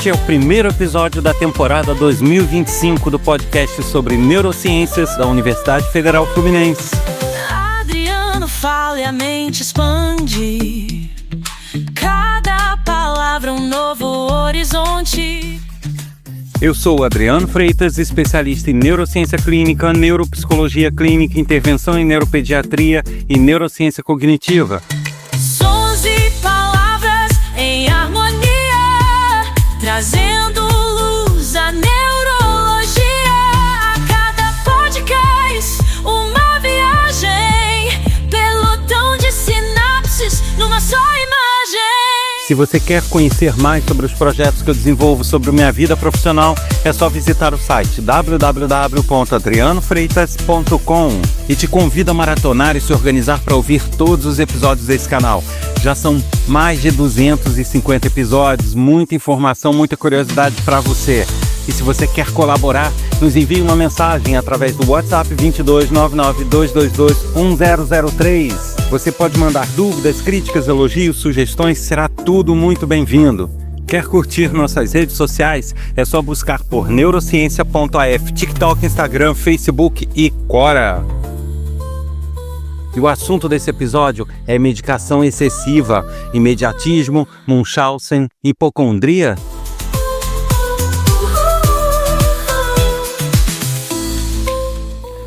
Este é o primeiro episódio da temporada 2025 do podcast sobre neurociências da Universidade Federal Fluminense. Adriano fala e a mente expande. Cada palavra um novo horizonte. Eu sou o Adriano Freitas, especialista em neurociência clínica, neuropsicologia clínica, intervenção em neuropediatria e neurociência cognitiva. Sons e palavras em harmonia, trazendo luz à neurologia. A cada podcast, uma viagem, pelotão de sinapses numa só imagem. Se você quer conhecer mais sobre os projetos que eu desenvolvo sobre minha vida profissional, é só visitar o site www.adrianofreitas.com e te convido a maratonar e se organizar para ouvir todos os episódios desse canal. Já são mais de 250 episódios, muita informação, muita curiosidade para você. E se você quer colaborar, nos envie uma mensagem através do WhatsApp 22 99 222 1003. Você pode mandar dúvidas, críticas, elogios, sugestões, será tudo muito bem-vindo. Quer curtir nossas redes sociais? É só buscar por neurociência.af, TikTok, Instagram, Facebook e Quora. E o assunto desse episódio é medicação excessiva, imediatismo, Munchausen, hipocondria.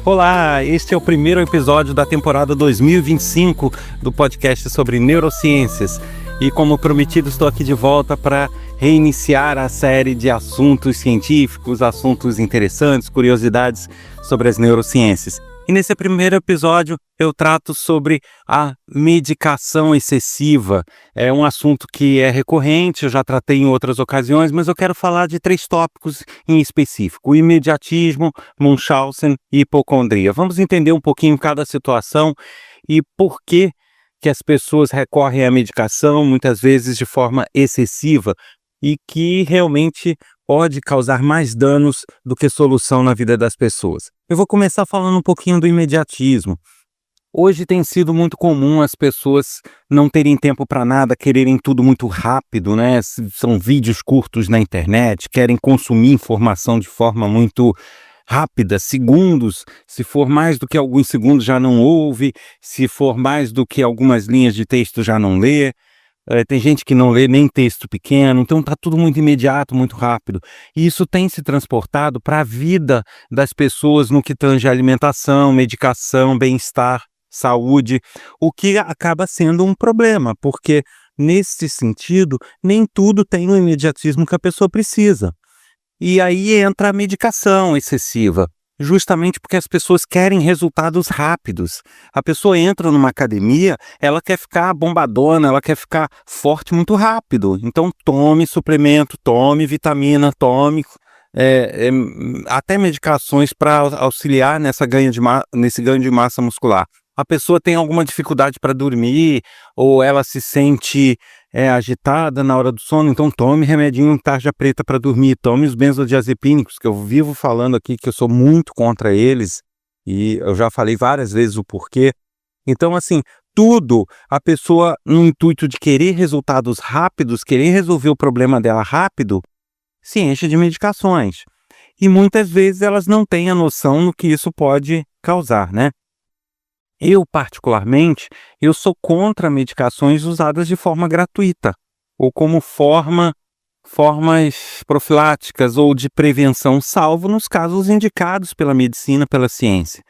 Olá, este é o primeiro episódio da temporada 2025 do podcast sobre neurociências. E como prometido, estou aqui de volta para reiniciar a série de assuntos científicos, assuntos interessantes, curiosidades sobre as neurociências. E nesse primeiro episódio eu trato sobre a medicação excessiva. É um assunto que é recorrente, eu já tratei em outras ocasiões, mas eu quero falar de 3 tópicos em específico: o imediatismo, Munchausen e hipocondria. Vamos entender um pouquinho cada situação e por que as pessoas recorrem à medicação, muitas vezes de forma excessiva, e que realmente pode causar mais danos do que solução na vida das pessoas. Eu vou começar falando um pouquinho do imediatismo. Hoje tem sido muito comum as pessoas não terem tempo para nada, quererem tudo muito rápido, né? São vídeos curtos na internet, querem consumir informação de forma muito rápida, segundos. Se for mais do que alguns segundos já não ouve, se for mais do que algumas linhas de texto já não lê. Tem gente que não lê nem texto pequeno, então está tudo muito imediato, muito rápido. E isso tem se transportado para a vida das pessoas no que tange alimentação, medicação, bem-estar, saúde, o que acaba sendo um problema, porque nesse sentido nem tudo tem o imediatismo que a pessoa precisa. E aí entra a medicação excessiva, justamente porque as pessoas querem resultados rápidos. A pessoa entra numa academia, ela quer ficar bombadona, ela quer ficar forte muito rápido. Então tome suplemento, tome vitamina, tome até medicações para auxiliar nesse ganho de massa muscular. A pessoa tem alguma dificuldade para dormir, ou ela se sente agitada na hora do sono, então tome remedinho tarja preta para dormir, tome os benzodiazepínicos, que eu vivo falando aqui que eu sou muito contra eles, e eu já falei várias vezes o porquê. Então, assim, tudo, a pessoa no intuito de querer resultados rápidos, querer resolver o problema dela rápido, se enche de medicações. E muitas vezes elas não têm a noção do que isso pode causar, né? Eu, particularmente, eu sou contra medicações usadas de forma gratuita, ou como formas profiláticas ou de prevenção, salvo nos casos indicados pela medicina, pela ciência,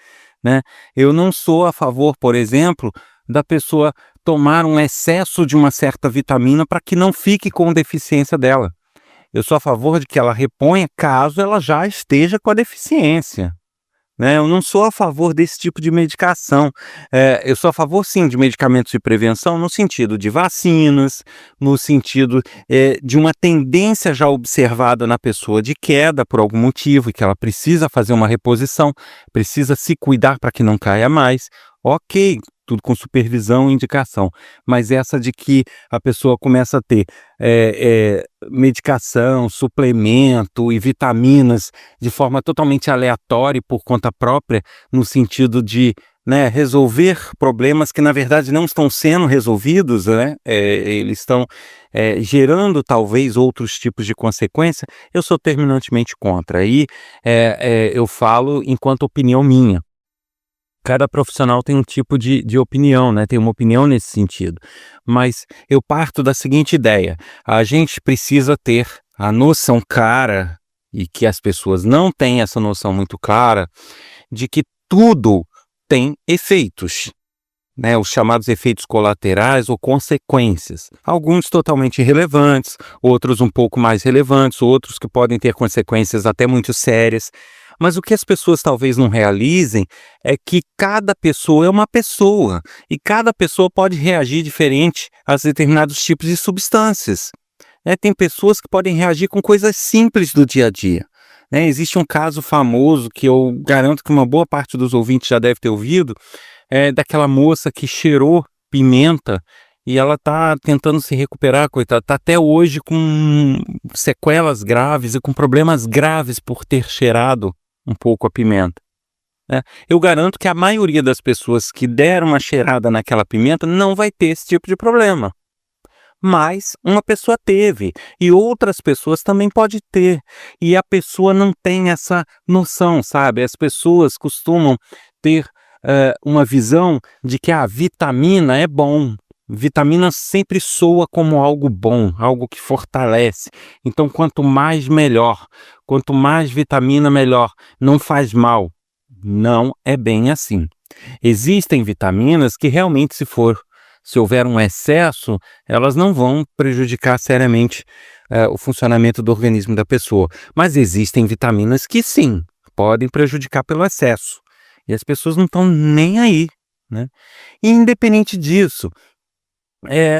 né? Eu não sou a favor, por exemplo, da pessoa tomar um excesso de uma certa vitamina para que não fique com deficiência dela. Eu sou a favor de que ela reponha caso ela já esteja com a deficiência. Eu não sou a favor desse tipo de medicação. Eu sou a favor, sim, de medicamentos de prevenção no sentido de vacinas, no sentido de uma tendência já observada na pessoa de queda por algum motivo, e que ela precisa fazer uma reposição, precisa se cuidar para que não caia mais. Ok, tudo com supervisão e indicação, mas essa de que a pessoa começa a ter medicação, suplemento e vitaminas de forma totalmente aleatória e por conta própria, no sentido de né, resolver problemas que na verdade não estão sendo resolvidos, né, eles estão gerando talvez outros tipos de consequência, eu sou terminantemente contra. E eu falo enquanto opinião minha. Cada profissional tem um tipo de opinião, né? Tem uma opinião nesse sentido. Mas eu parto da seguinte ideia: a gente precisa ter a noção clara, e que as pessoas não têm essa noção muito clara, de que tudo tem efeitos, né? Os chamados efeitos colaterais ou consequências. Alguns totalmente irrelevantes, outros um pouco mais relevantes, outros que podem ter consequências até muito sérias. Mas o que as pessoas talvez não realizem é que cada pessoa é uma pessoa e cada pessoa pode reagir diferente a determinados tipos de substâncias, né? Tem pessoas que podem reagir com coisas simples do dia a dia, né? Existe um caso famoso que eu garanto que uma boa parte dos ouvintes já deve ter ouvido, daquela moça que cheirou pimenta e ela está tentando se recuperar, coitada, está até hoje com sequelas graves e com problemas graves por ter cheirado um pouco a pimenta, né? Eu garanto que a maioria das pessoas que deram uma cheirada naquela pimenta não vai ter esse tipo de problema. Mas uma pessoa teve e outras pessoas também pode ter. E a pessoa não tem essa noção, sabe? As pessoas costumam ter uma visão de que a vitamina é bom. Vitamina sempre soa como algo bom, algo que fortalece. Então, quanto mais melhor, quanto mais vitamina melhor, não faz mal. Não é bem assim. Existem vitaminas que realmente, se houver um excesso, elas não vão prejudicar seriamente o funcionamento do organismo da pessoa. Mas existem vitaminas que sim, podem prejudicar pelo excesso. E as pessoas não estão nem aí, né? E independente disso,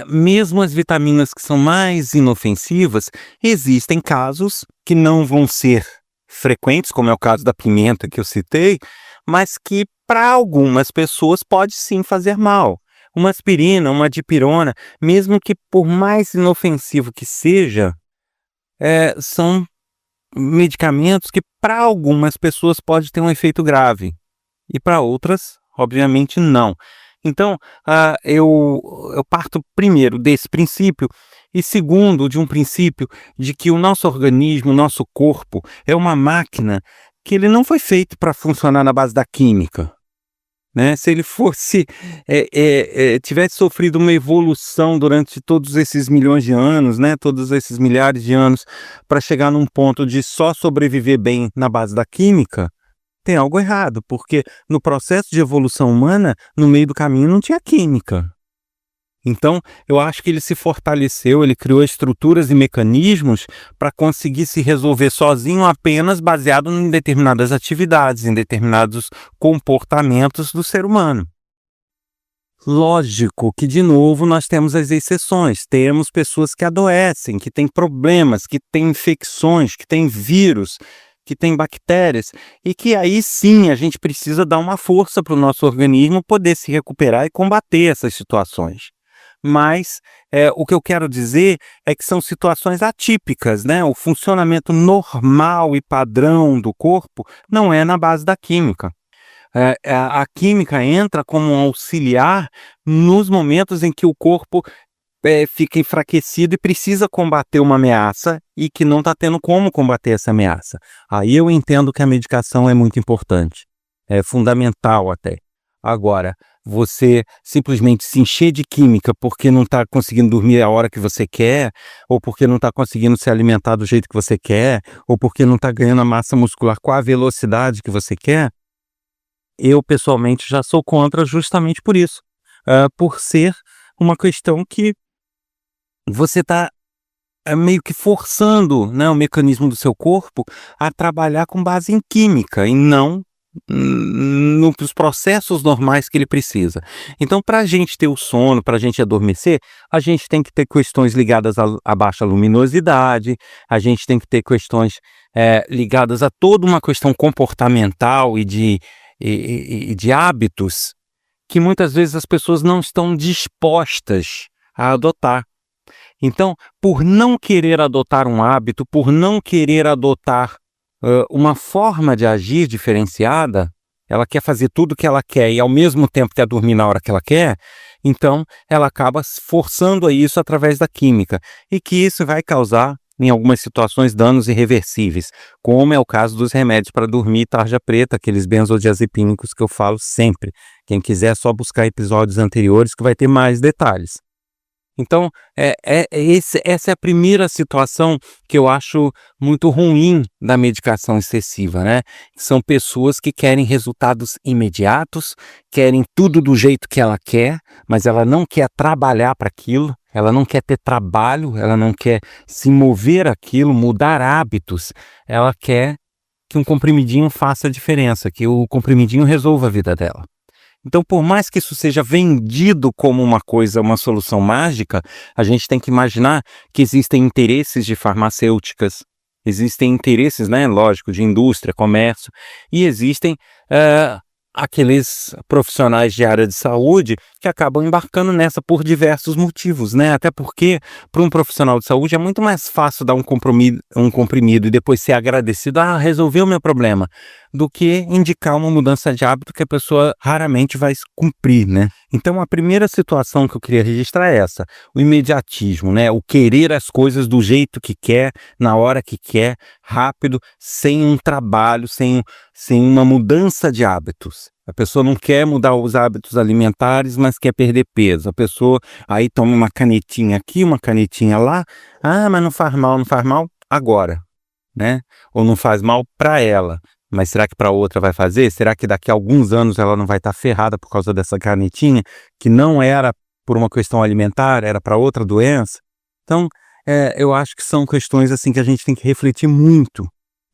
mesmo as vitaminas que são mais inofensivas, existem casos que não vão ser frequentes, como é o caso da pimenta que eu citei, mas que para algumas pessoas pode sim fazer mal. Uma aspirina, uma dipirona, mesmo que por mais inofensivo que seja, são medicamentos que para algumas pessoas pode ter um efeito grave e para outras, obviamente, não. Então, eu parto primeiro desse princípio e segundo de um princípio de que o nosso organismo, o nosso corpo é uma máquina que ele não foi feito para funcionar na base da química, né? Se ele fosse, tivesse sofrido uma evolução durante todos esses milhões de anos, né? Todos esses milhares de anos para chegar num ponto de só sobreviver bem na base da química, tem algo errado, porque no processo de evolução humana, no meio do caminho não tinha química. Então, eu acho que ele se fortaleceu, ele criou estruturas e mecanismos para conseguir se resolver sozinho apenas baseado em determinadas atividades, em determinados comportamentos do ser humano. Lógico que, de novo, nós temos as exceções. Temos pessoas que adoecem, que têm problemas, que têm infecções, que têm vírus, que tem bactérias, e que aí sim a gente precisa dar uma força para o nosso organismo poder se recuperar e combater essas situações. Mas o que eu quero dizer é que são situações atípicas, né? O funcionamento normal e padrão do corpo não é na base da química. A química entra como um auxiliar nos momentos em que o corpo fica enfraquecido e precisa combater uma ameaça e que não está tendo como combater essa ameaça. Aí eu entendo que a medicação é muito importante, é fundamental até. Agora, você simplesmente se encher de química porque não está conseguindo dormir a hora que você quer, ou porque não está conseguindo se alimentar do jeito que você quer, ou porque não está ganhando a massa muscular com a velocidade que você quer, eu pessoalmente já sou contra justamente por isso. Por ser uma questão que você está meio que forçando, né, o mecanismo do seu corpo a trabalhar com base em química e não nos processos normais que ele precisa. Então, para a gente ter o sono, para a gente adormecer, a gente tem que ter questões ligadas à baixa luminosidade, a gente tem que ter questões ligadas a toda uma questão comportamental e de hábitos que muitas vezes as pessoas não estão dispostas a adotar. Então, por não querer adotar um hábito, por não querer adotar uma forma de agir diferenciada, ela quer fazer tudo o que ela quer e ao mesmo tempo quer dormir na hora que ela quer, então ela acaba forçando a isso através da química, e que isso vai causar, em algumas situações, danos irreversíveis, como é o caso dos remédios para dormir tarja preta, aqueles benzodiazepínicos que eu falo sempre. Quem quiser é só buscar episódios anteriores que vai ter mais detalhes. Então, essa é a primeira situação que eu acho muito ruim da medicação excessiva, né? São pessoas que querem resultados imediatos, querem tudo do jeito que ela quer, mas ela não quer trabalhar para aquilo, ela não quer ter trabalho, ela não quer se mover aquilo, mudar hábitos, ela quer que um comprimidinho faça a diferença, que o comprimidinho resolva a vida dela. Então, por mais que isso seja vendido como uma coisa, uma solução mágica, a gente tem que imaginar que existem interesses de farmacêuticas, existem interesses, né, lógico, de indústria, comércio, e existem aqueles profissionais de área de saúde que acabam embarcando nessa por diversos motivos, né? Até porque, para um profissional de saúde, é muito mais fácil dar um comprimido e depois ser agradecido, resolveu meu problema, do que indicar uma mudança de hábito que a pessoa raramente vai cumprir, né? Então, a primeira situação que eu queria registrar é essa, o imediatismo, né? O querer as coisas do jeito que quer, na hora que quer, rápido, sem um trabalho, sem uma mudança de hábitos. A pessoa não quer mudar os hábitos alimentares, mas quer perder peso. A pessoa aí toma uma canetinha aqui, uma canetinha lá. Mas não faz mal agora, né? Ou não faz mal para ela. Mas será que para outra vai fazer? Será que daqui a alguns anos ela não vai estar ferrada por causa dessa canetinha, que não era por uma questão alimentar, era para outra doença? Então, eu acho que são questões assim que a gente tem que refletir muito,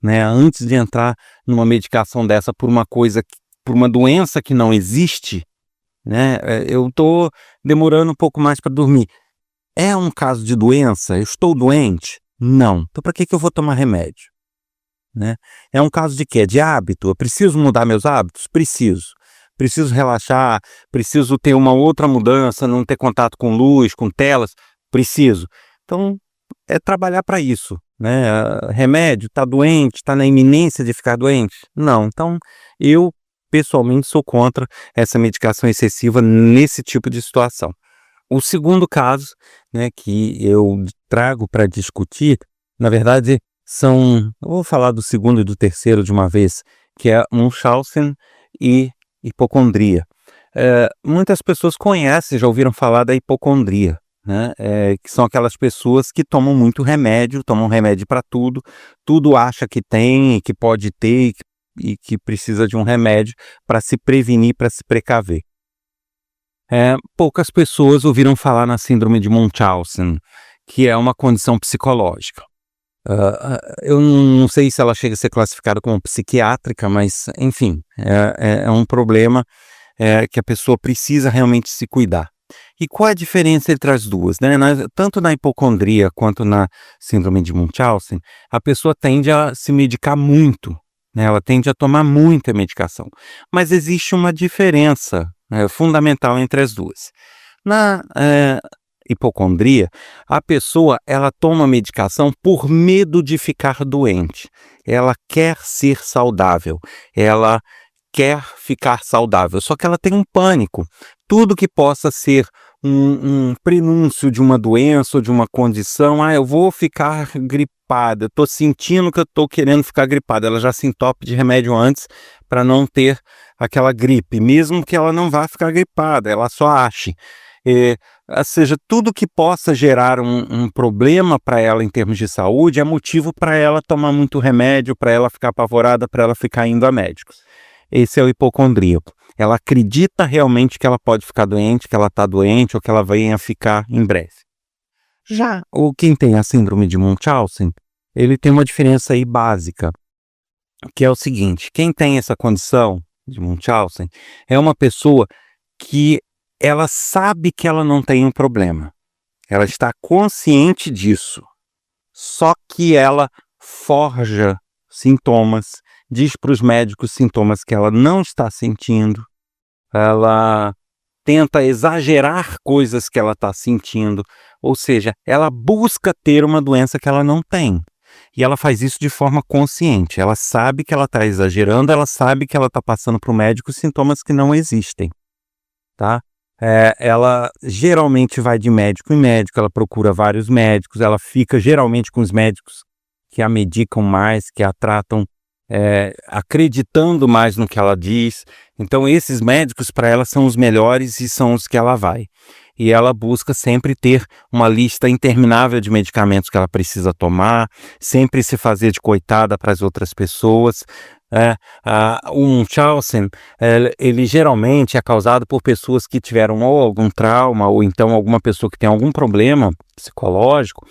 né? Antes de entrar numa medicação dessa por uma doença que não existe, né? Eu estou demorando um pouco mais para dormir. É um caso de doença? Eu estou doente? Não. Então, para que eu vou tomar remédio? Né? É um caso de quê? De hábito? Eu preciso mudar meus hábitos? Preciso relaxar, preciso ter uma outra mudança, não ter contato com luz, com telas? Preciso. Então, é trabalhar para isso, né? Remédio, está doente, está na iminência de ficar doente? Não. Então, eu pessoalmente sou contra essa medicação excessiva nesse tipo de situação. O segundo caso, né, que eu trago para discutir, na verdade, eu vou falar do segundo e do terceiro de uma vez, que é Munchausen e hipocondria. Muitas pessoas conhecem, já ouviram falar da hipocondria, né? Que são aquelas pessoas que tomam muito remédio, tomam remédio para tudo acha que tem, que pode ter e que precisa de um remédio para se prevenir, para se precaver. Poucas pessoas ouviram falar na síndrome de Munchausen, que é uma condição psicológica. Eu não sei se ela chega a ser classificada como psiquiátrica, mas, enfim, é um problema que a pessoa precisa realmente se cuidar. E qual é a diferença entre as duas, né? Tanto na hipocondria quanto na síndrome de Munchausen, a pessoa tende a se medicar muito, né? Ela tende a tomar muita medicação. Mas existe uma diferença fundamental entre as duas. Na hipocondria, a pessoa ela toma medicação por medo de ficar doente. Ela quer ser saudável, ela quer ficar saudável, só que ela tem um pânico. Tudo que possa ser um prenúncio de uma doença ou de uma condição, eu vou ficar gripada, eu estou sentindo que eu estou querendo ficar gripada, ela já se entope de remédio antes para não ter aquela gripe, mesmo que ela não vá ficar gripada, ela só ache. Ou seja, tudo que possa gerar um problema para ela em termos de saúde é motivo para ela tomar muito remédio, para ela ficar apavorada, para ela ficar indo a médicos. Esse é o hipocondríaco. Ela acredita realmente que ela pode ficar doente, que ela está doente ou que ela venha ficar em breve. Já quem tem a síndrome de Munchausen, ele tem uma diferença aí básica, que é o seguinte: quem tem essa condição de Munchausen é uma pessoa que ela sabe que ela não tem um problema. Ela está consciente disso. Só que ela forja sintomas, diz para os médicos sintomas que ela não está sentindo. Ela tenta exagerar coisas que ela está sentindo. Ou seja, ela busca ter uma doença que ela não tem. E ela faz isso de forma consciente. Ela sabe que ela está exagerando, ela sabe que ela está passando para o médico sintomas que não existem, tá? Ela geralmente vai de médico em médico, ela procura vários médicos, ela fica geralmente com os médicos que a medicam mais, que a tratam acreditando mais no que ela diz. Então esses médicos para ela são os melhores e são os que ela vai. E ela busca sempre ter uma lista interminável de medicamentos que ela precisa tomar, sempre se fazer de coitada para as outras pessoas. O Munchausen, ele geralmente é causado por pessoas que tiveram ou algum trauma, ou então alguma pessoa que tem algum problema psicológico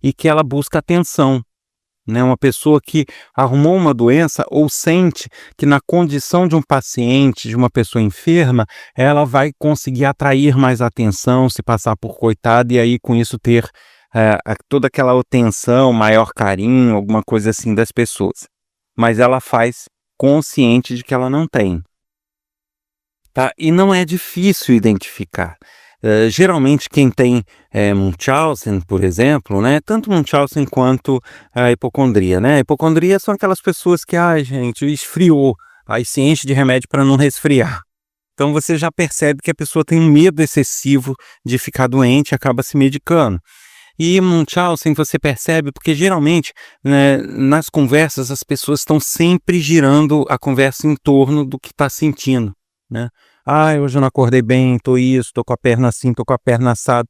e que ela busca atenção. Né, uma pessoa que arrumou uma doença ou sente que na condição de um paciente, de uma pessoa enferma, ela vai conseguir atrair mais atenção, se passar por coitada e aí com isso ter toda aquela atenção, maior carinho, alguma coisa assim das pessoas. Mas ela faz consciente de que ela não tem. Tá? E não é difícil identificar. Geralmente quem tem Munchausen, por exemplo, né, tanto Munchausen quanto a hipocondria, né? A hipocondria são aquelas pessoas que, gente, esfriou, aí se enche de remédio para não resfriar. Então você já percebe que a pessoa tem um medo excessivo de ficar doente e acaba se medicando. E Munchausen você percebe porque geralmente, né, nas conversas as pessoas estão sempre girando a conversa em torno do que está sentindo, né? Hoje eu não acordei bem, tô com a perna assim, tô com a perna assada.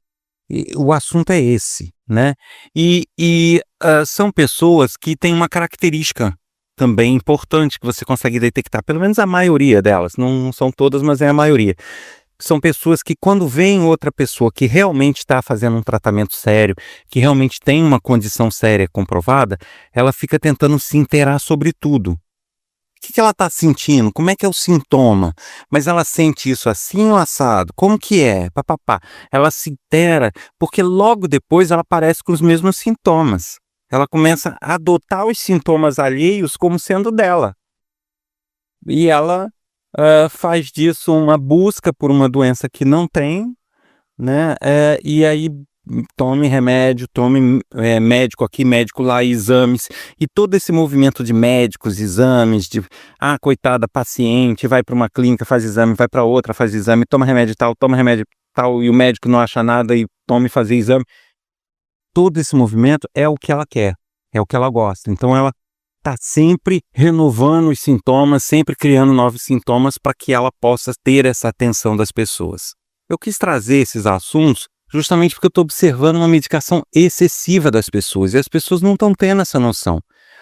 E o assunto é esse, né? São pessoas que têm uma característica também importante que você consegue detectar, pelo menos a maioria delas, não são todas, mas é a maioria. São pessoas que quando veem outra pessoa que realmente está fazendo um tratamento sério, que realmente tem uma condição séria comprovada, ela fica tentando se inteirar sobre tudo. O que ela está sentindo? Como é que é o sintoma? Mas ela sente isso assim ou assado? Como que é? Papapá. Ela se intera, porque logo depois ela aparece com os mesmos sintomas. Ela começa a adotar os sintomas alheios como sendo dela. E ela faz disso uma busca por uma doença que não tem, né? E aí tome remédio, tome médico aqui, médico lá, exames, e todo esse movimento de médicos, exames, de coitada, paciente, vai para uma clínica, faz exame, vai para outra, faz exame, toma remédio tal, e o médico não acha nada e tome fazer exame. Todo esse movimento é o que ela quer, é o que ela gosta. Então ela está sempre renovando os sintomas, sempre criando novos sintomas para que ela possa ter essa atenção das pessoas. Eu quis trazer esses assuntos justamente porque eu estou observando uma medicação excessiva das pessoas e as pessoas não estão tendo essa noção.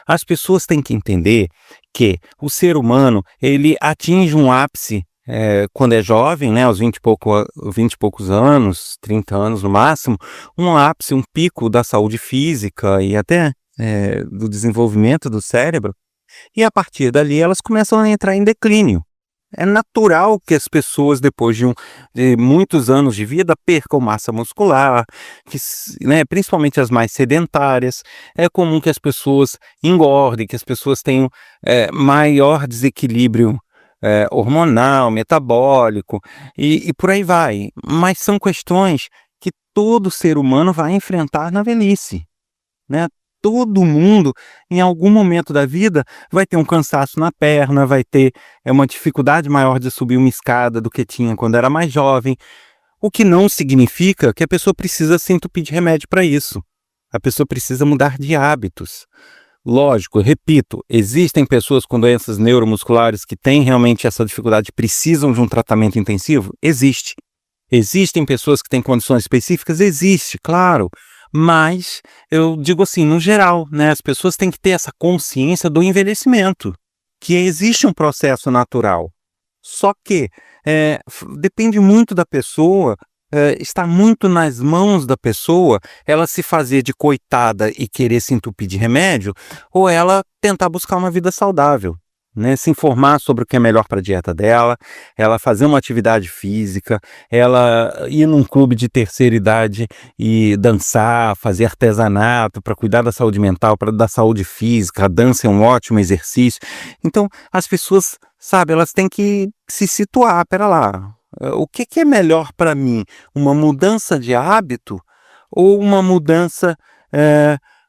As pessoas têm que entender que o ser humano ele atinge um ápice quando é jovem, né, aos 20 e poucos anos, 30 anos no máximo, um ápice, um pico da saúde física e até do desenvolvimento do cérebro, e a partir dali elas começam a entrar em declínio. É natural que as pessoas, depois de muitos anos de vida, percam massa muscular, né, principalmente as mais sedentárias. É comum que as pessoas engordem, que as pessoas tenham maior desequilíbrio hormonal, metabólico, e por aí vai. Mas são questões que todo ser humano vai enfrentar na velhice, né? Todo mundo, em algum momento da vida, vai ter um cansaço na perna, vai ter uma dificuldade maior de subir uma escada do que tinha quando era mais jovem, o que não significa que a pessoa precisa se entupir de remédio para isso. A pessoa precisa mudar de hábitos. Lógico, repito, existem pessoas com doenças neuromusculares que têm realmente essa dificuldade, precisam de um tratamento intensivo? Existe. Existem pessoas que têm condições específicas? Existe, claro. Mas eu digo assim, no geral, né, as pessoas têm que ter essa consciência do envelhecimento, que existe um processo natural. Só que depende muito da pessoa, está muito nas mãos da pessoa ela se fazer de coitada e querer se entupir de remédio, ou ela tentar buscar uma vida saudável. Né, se informar sobre o que é melhor para a dieta dela, ela fazer uma atividade física, ela ir num clube de terceira idade e dançar, fazer artesanato para cuidar da saúde mental, da saúde física. A dança é um ótimo exercício. Então, as pessoas, sabe, elas têm que se situar, pera lá, o que é melhor para mim? Uma mudança de hábito ou uma mudança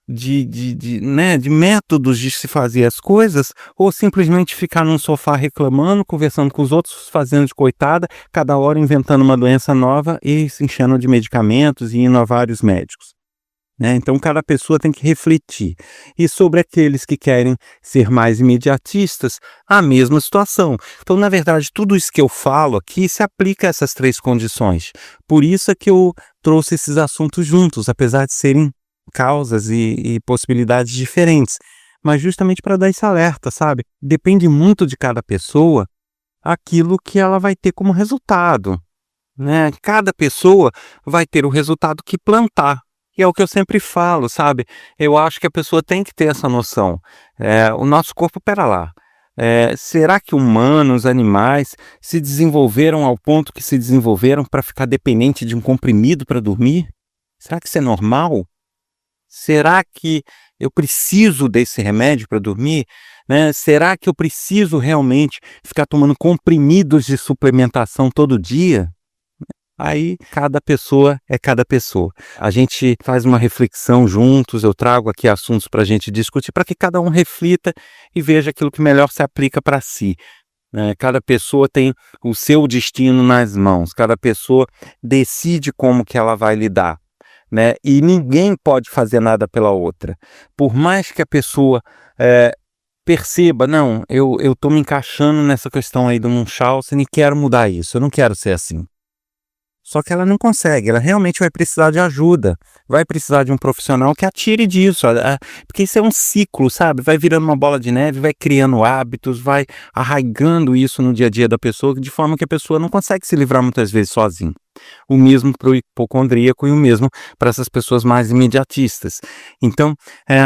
de métodos de se fazer as coisas, ou simplesmente ficar num sofá reclamando, conversando com os outros, fazendo de coitada, cada hora inventando uma doença nova e se enchendo de medicamentos e indo a vários médicos. Então cada pessoa tem que refletir. E sobre aqueles que querem ser mais imediatistas, a mesma situação. Então, na verdade, tudo isso que eu falo aqui se aplica a essas 3 condições. Por isso é que eu trouxe esses assuntos juntos, apesar de serem causas e possibilidades diferentes. Mas justamente para dar esse alerta, sabe? Depende muito de cada pessoa aquilo que ela vai ter como resultado. Cada pessoa vai ter o resultado que plantar. E é o que eu sempre falo, sabe? Eu acho que a pessoa tem que ter essa noção. O nosso corpo, pera lá. Será que humanos, animais, se desenvolveram ao ponto que se desenvolveram para ficar dependente de um comprimido para dormir? Será que isso é normal? Será que eu preciso desse remédio para dormir? Será que eu preciso realmente ficar tomando comprimidos de suplementação todo dia? Aí cada pessoa é cada pessoa. A gente faz uma reflexão juntos, eu trago aqui assuntos para a gente discutir, para que cada um reflita e veja aquilo que melhor se aplica para si. Cada pessoa tem o seu destino nas mãos, cada pessoa decide como que ela vai lidar. E ninguém pode fazer nada pela outra. Por mais que a pessoa perceba, não, eu estou me encaixando nessa questão aí do Munchausen e quero mudar isso, eu não quero ser assim. Só que ela não consegue, ela realmente vai precisar de ajuda, vai precisar de um profissional que a tire disso, porque isso é um ciclo, sabe? Vai virando uma bola de neve, vai criando hábitos, vai arraigando isso no dia a dia da pessoa, de forma que a pessoa não consegue se livrar muitas vezes sozinha. O mesmo para o hipocondríaco e o mesmo para essas pessoas mais imediatistas. Então,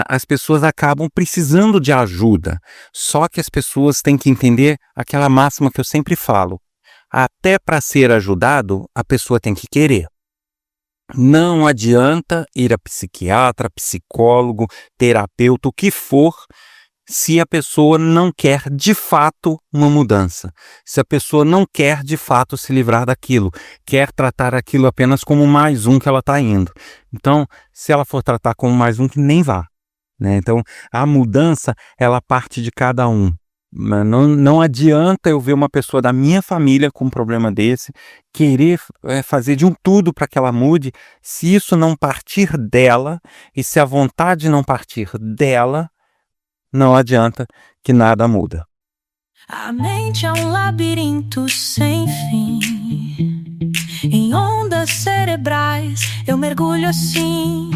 as pessoas acabam precisando de ajuda, só que as pessoas têm que entender aquela máxima que eu sempre falo. Até para ser ajudado, a pessoa tem que querer. Não adianta ir a psiquiatra, psicólogo, terapeuta, o que for, se a pessoa não quer de fato uma mudança. Se a pessoa não quer de fato se livrar daquilo, quer tratar aquilo apenas como mais um que ela está indo. Então, se ela for tratar como mais um, que nem vá. Então, a mudança, ela parte de cada um. Não adianta eu ver uma pessoa da minha família com um problema desse, querer fazer de um tudo para que ela mude, se isso não partir dela, e se a vontade não partir dela, não adianta que nada muda. A mente é um labirinto sem fim, em ondas cerebrais eu mergulho assim.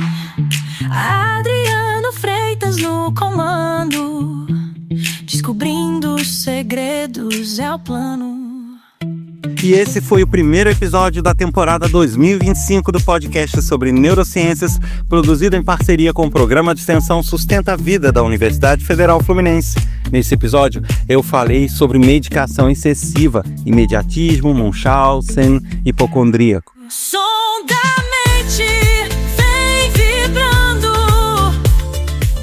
Adriano Freitas no comando, descobrindo os segredos é o plano. E esse foi o primeiro episódio da temporada 2025 do podcast sobre neurociências, produzido em parceria com o programa de extensão Sustenta a Vida da Universidade Federal Fluminense. Nesse episódio, eu falei sobre medicação excessiva, imediatismo, Munchausen, hipocondríaco. Som da mente vem vibrando.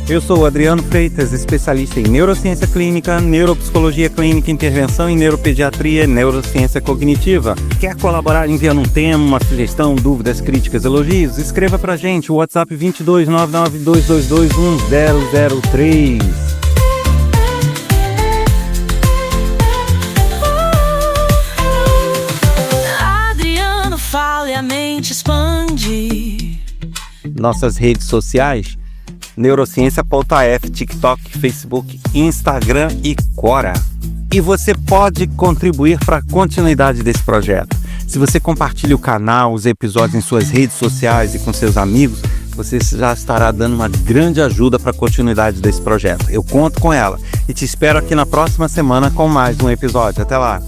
Eu sou o Adriano Freitas, especialista em neurociência clínica, neuropsicologia clínica, intervenção em neuropediatria e neurociência cognitiva. Quer colaborar enviando um tema, uma sugestão, dúvidas, críticas, elogios? Escreva pra gente o WhatsApp 22992221003. Adriano fala e a mente expande. Nossas redes sociais: Neurociência.af, TikTok, Facebook, Instagram e Quora. E você pode contribuir para a continuidade desse projeto. Se você compartilha o canal, os episódios em suas redes sociais e com seus amigos, você já estará dando uma grande ajuda para a continuidade desse projeto. Eu conto com ela e te espero aqui na próxima semana com mais um episódio. Até lá!